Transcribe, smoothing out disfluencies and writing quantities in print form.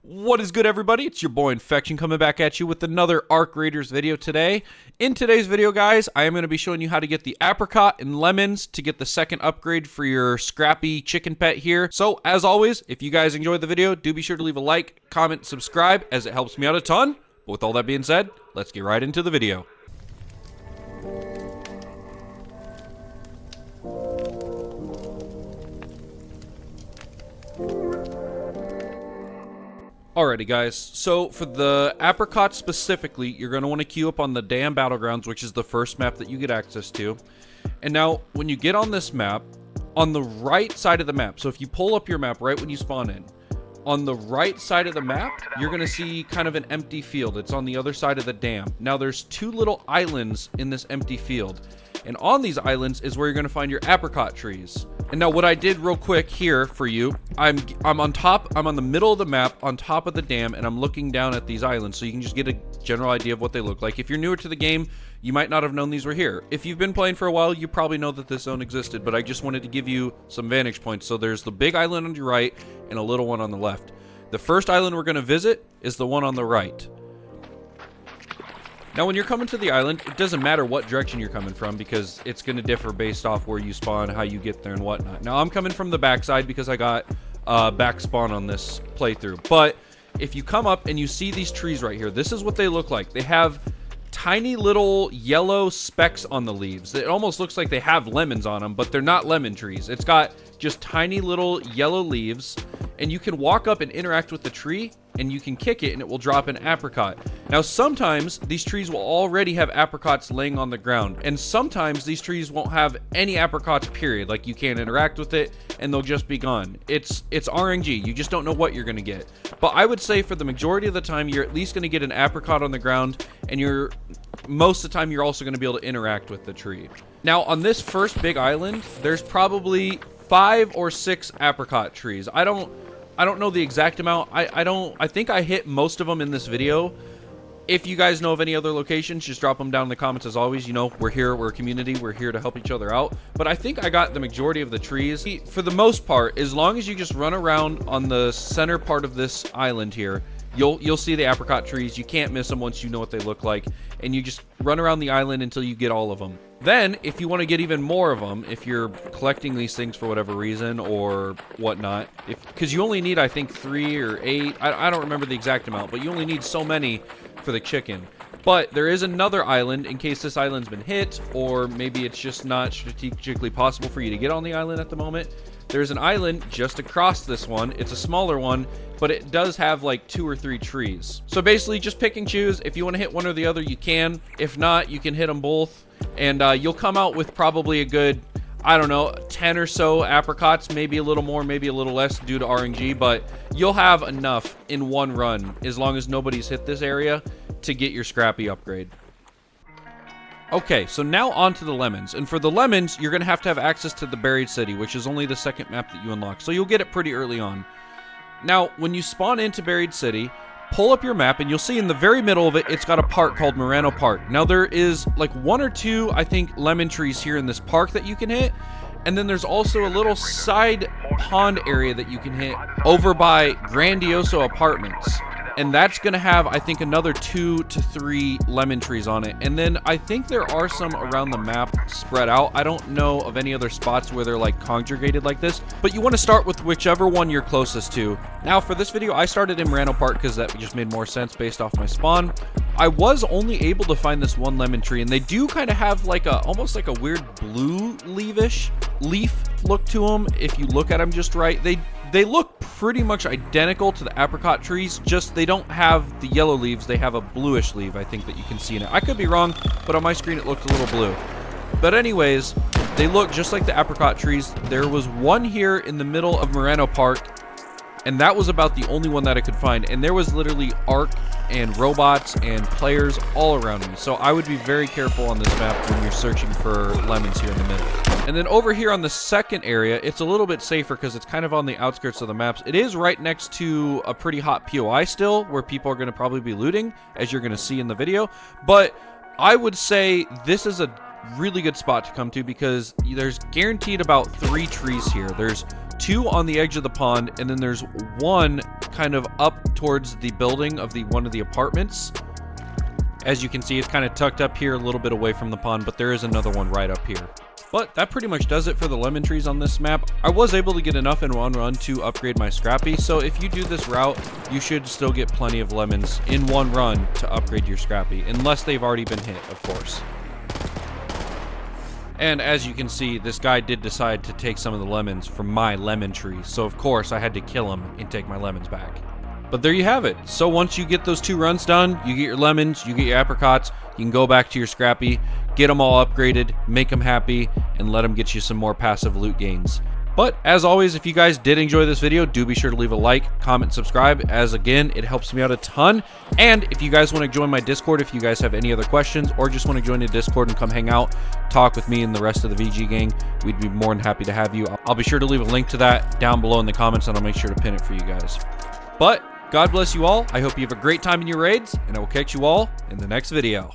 What is good, everybody? It's your boy Infection coming back at you with another Arc Raiders video today. In today's video, guys, I am going to be showing you how to get the apricot and lemons to get the second upgrade for your Scrappy chicken pet here. So, as always, if you guys enjoyed the video, do be sure to leave a like, comment, subscribe, as it helps me out a ton. But with all that being said, let's get right into the video. Alrighty, guys, so for the apricot specifically, you're going to want to queue up on the Dam Battlegrounds, which is the first map that you get access to. And now, when you get on this map, on the right side of the map, so if you pull up your map right when you spawn in, on the right side of the map, you're going to see kind of an empty field. It's on the other side of the dam. Now, there's two little islands in this empty field. And on these islands is where you're going to find your apricot trees. And now what I did real quick here for you, I'm on top, I'm on the middle of the map, on top of the dam, and I'm looking down at these islands so you can just get a general idea of what they look like. If you're newer to the game, you might not have known these were here. If you've been playing for a while, you probably know that this zone existed, but I just wanted to give you some vantage points. So there's the big island on your right and a little one on the left. The first island we're going to visit is the one on the right. Now, when you're coming to the island, it doesn't matter what direction you're coming from because it's going to differ based off where you spawn, how you get there, and whatnot. Now, I'm coming from the backside because I got back spawn on this playthrough. But if you come up and you see these trees right here, this is what they look like. They have tiny little yellow specks on the leaves. It almost looks like they have lemons on them, but they're not lemon trees. It's got just tiny little yellow leaves, and you can walk up and interact with the tree, and you can kick it, and it will drop an apricot. Now, sometimes these trees will already have apricots laying on the ground, and sometimes these trees won't have any apricots, period. Like, you can't interact with it, and they'll just be gone. It's RNG. You just don't know what you're going to get. But I would say for the majority of the time, you're at least going to get an apricot on the ground, and most of the time, you're also going to be able to interact with the tree. Now, on this first big island, there's probably 5 or 6 apricot trees. I don't know the exact amount. I think I hit most of them in this video. If you guys know of any other locations, just drop them down in the comments. As always, you know, we're here, we're a community, we're here to help each other out. But I think I got the majority of the trees. For the most part, as long as you just run around on the center part of this island here, you'll see the apricot trees. You can't miss them once you know what they look like. And you just run around the island until you get all of them. Then, if you want to get even more of them, if you're collecting these things for whatever reason or whatnot, because you only need, I think, 3 or 8, I don't remember the exact amount, but you only need so many for the chicken. But there is another island in case this island's been hit, or maybe it's just not strategically possible for you to get on the island at the moment. There's an island just across this one. It's a smaller one, but it does have like 2 or 3 trees. So basically, just pick and choose. If you want to hit one or the other, you can. If not, you can hit them both. And you'll come out with probably a good, I don't know, 10 or so apricots, maybe a little more, maybe a little less due to RNG, but you'll have enough in one run, as long as nobody's hit this area, to get your Scrappy upgrade. Okay, so now on to the lemons. And for the lemons, you're going to have access to the Buried City, which is only the second map that you unlock. So you'll get it pretty early on. Now, when you spawn into Buried City, pull up your map, and you'll see in the very middle of it, it's got a park called Moreno Park. Now, there is like 1 or 2, I think, lemon trees here in this park that you can hit. And then there's also a little side pond area that you can hit over by Grandioso Apartments. And that's going to have, I think, another 2 to 3 lemon trees on it. And then I think there are some around the map spread out. I don't know of any other spots where they're like congregated like this. But you want to start with whichever one you're closest to. Now, for this video, I started in Moreno Park because that just made more sense based off my spawn. I was only able to find this one lemon tree, and they do kind of have like almost like a weird blue leaf look to them. If you look at them just right, they look pretty much identical to the apricot trees, just they don't have the yellow leaves. They have a bluish leaf, I think, that you can see in it. I could be wrong, but on my screen it looked a little blue. But anyways, they look just like the apricot trees. There was one here in the middle of Moreno Park, and that was about the only one that I could find. And there was literally Arc and robots and players all around me. So I would be very careful on this map when you're searching for lemons here in the middle. And then over here on the second area, it's a little bit safer because it's kind of on the outskirts of the maps. It is right next to a pretty hot POI still, where people are going to probably be looting, as you're going to see in the video. But I would say this is a really good spot to come to because there's guaranteed about 3 trees here. There's 2 on the edge of the pond, and then there's 1 kind of up towards the building of one of the apartments. As you can see, it's kind of tucked up here a little bit away from the pond, but there is another one right up here. But that pretty much does it for the lemon trees on this map. I was able to get enough in one run to upgrade my Scrappy, so if you do this route, you should still get plenty of lemons in one run to upgrade your Scrappy, unless they've already been hit, of course. And as you can see, this guy did decide to take some of the lemons from my lemon tree, so of course I had to kill him and take my lemons back. But there you have it. So once you get those 2 runs done, you get your lemons, you get your apricots, you can go back to your Scrappy, get them all upgraded, make them happy, and let them get you some more passive loot gains. But as always, if you guys did enjoy this video, do be sure to leave a like, comment, subscribe, as again, it helps me out a ton. And if you guys want to join my Discord, if you guys have any other questions, or just want to join the Discord and come hang out, talk with me and the rest of the VG gang, we'd be more than happy to have you. I'll be sure to leave a link to that down below in the comments, and I'll make sure to pin it for you guys. But God bless you all. I hope you have a great time in your raids, and I will catch you all in the next video.